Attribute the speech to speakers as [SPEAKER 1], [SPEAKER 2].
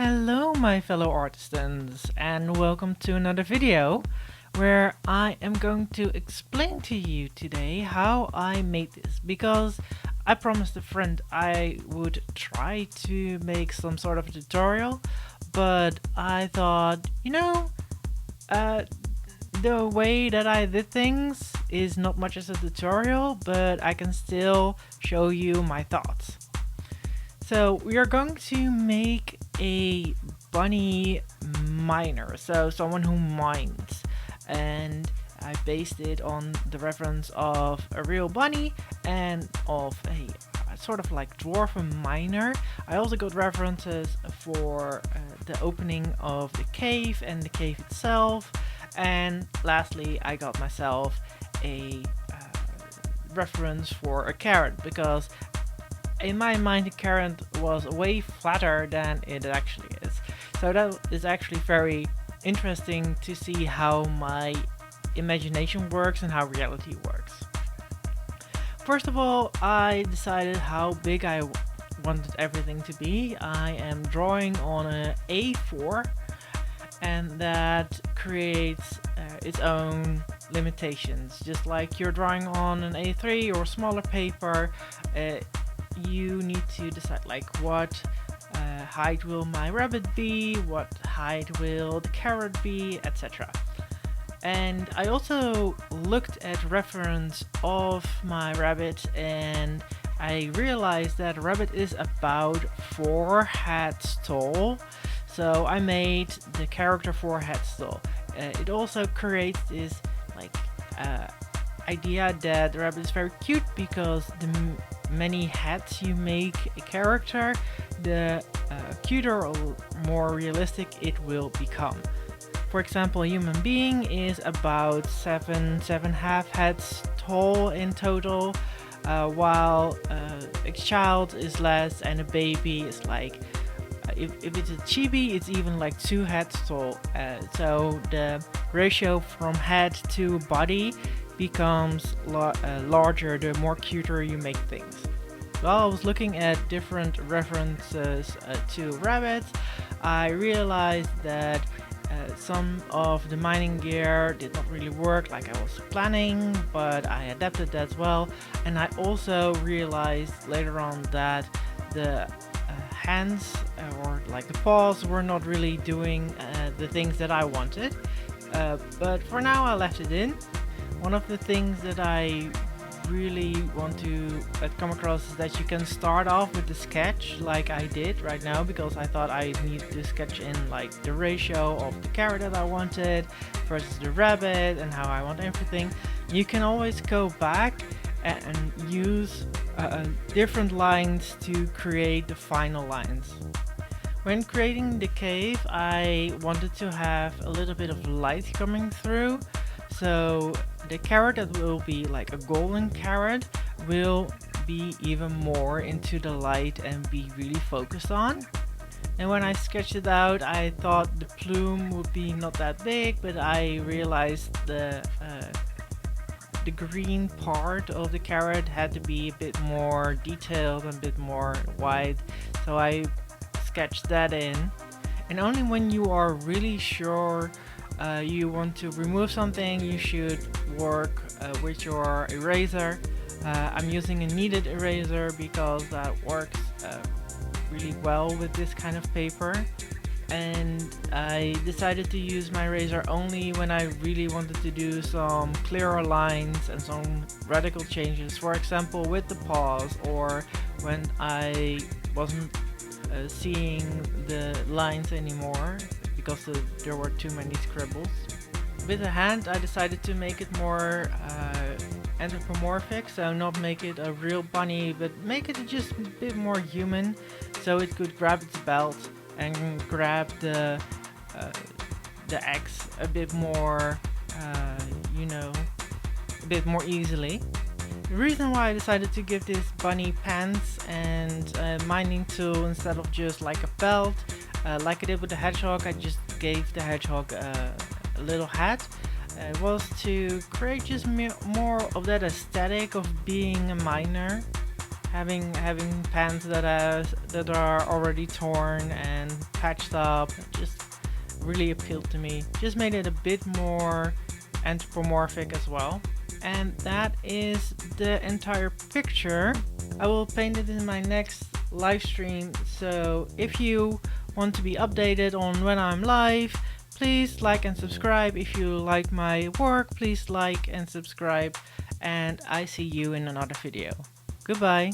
[SPEAKER 1] Hello my fellow artisans and welcome to another video where I am going to explain to you today how I made this, because I promised a friend I would try to make some sort of tutorial, but I thought, the way that I did things is not much as a tutorial, but I can still show you my thoughts. So we are going to make a bunny miner, so someone who mines, and I based it on the reference of a real bunny and of a sort of like dwarf miner. I also got references for the opening of the cave and the cave itself, and lastly I got myself a reference for a carrot, because in my mind the carrot was way flatter than it actually is. So that is actually very interesting to see how my imagination works and how reality works. First of all, I decided how big I wanted everything to be. I am drawing on an A4, and that creates its own limitations. Just like you're drawing on an A3 or smaller paper, you need to decide like what height will my rabbit be, what height will the carrot be, etc. And I also looked at reference of my rabbit, and I realized that a rabbit is about 4 heads tall, so I made the character 4 heads tall. It also creates this like idea that the rabbit is very cute, because the many heads you make a character, the cuter or more realistic it will become. For example, a human being is about 7.5 heads tall in total, while a child is less, and a baby is like, if it's a chibi, it's even like 2 heads tall. So the ratio from head to body becomes larger the more cuter you make things. While I was looking at different references to rabbits, I realized that some of the mining gear did not really work like I was planning, but I adapted that as well. And I also realized later on that the hands or like the paws were not really doing the things that I wanted, but for now I left it in. One of the things that I really want to come across is that you can start off with the sketch like I did right now, because I thought I needed to sketch in like the ratio of the carrot that I wanted versus the rabbit and how I want everything. You can always go back and use different lines to create the final lines. When creating the cave, I wanted to have a little bit of light coming through, so the carrot that will be like a golden carrot will be even more into the light and be really focused on. And when I sketched it out, I thought the plume would be not that big, but I realized the green part of the carrot had to be a bit more detailed and a bit more wide, so I sketched that in. And only when you are really sure you want to remove something, you should work with your eraser. I'm using a kneaded eraser because that works really well with this kind of paper, and I decided to use my eraser only when I really wanted to do some clearer lines and some radical changes, for example with the paws, or when I wasn't seeing the lines anymore because there were too many scribbles. With the hand I decided to make it more anthropomorphic, so not make it a real bunny, but make it just a bit more human, so it could grab its belt and grab the eggs a bit more, a bit more easily. The reason why I decided to give this bunny pants and a mining tool instead of just like a belt, like I did with the hedgehog, I just gave the hedgehog a little hat, was to create just more of that aesthetic of being a miner. Having pants that are already torn and patched up just really appealed to me. Just made it a bit more anthropomorphic as well. And that is the entire picture. I will paint it in my next live stream, so if you want to be updated on when I'm live, please like and subscribe. If you like my work, please like and subscribe, and I see you in another video. Goodbye.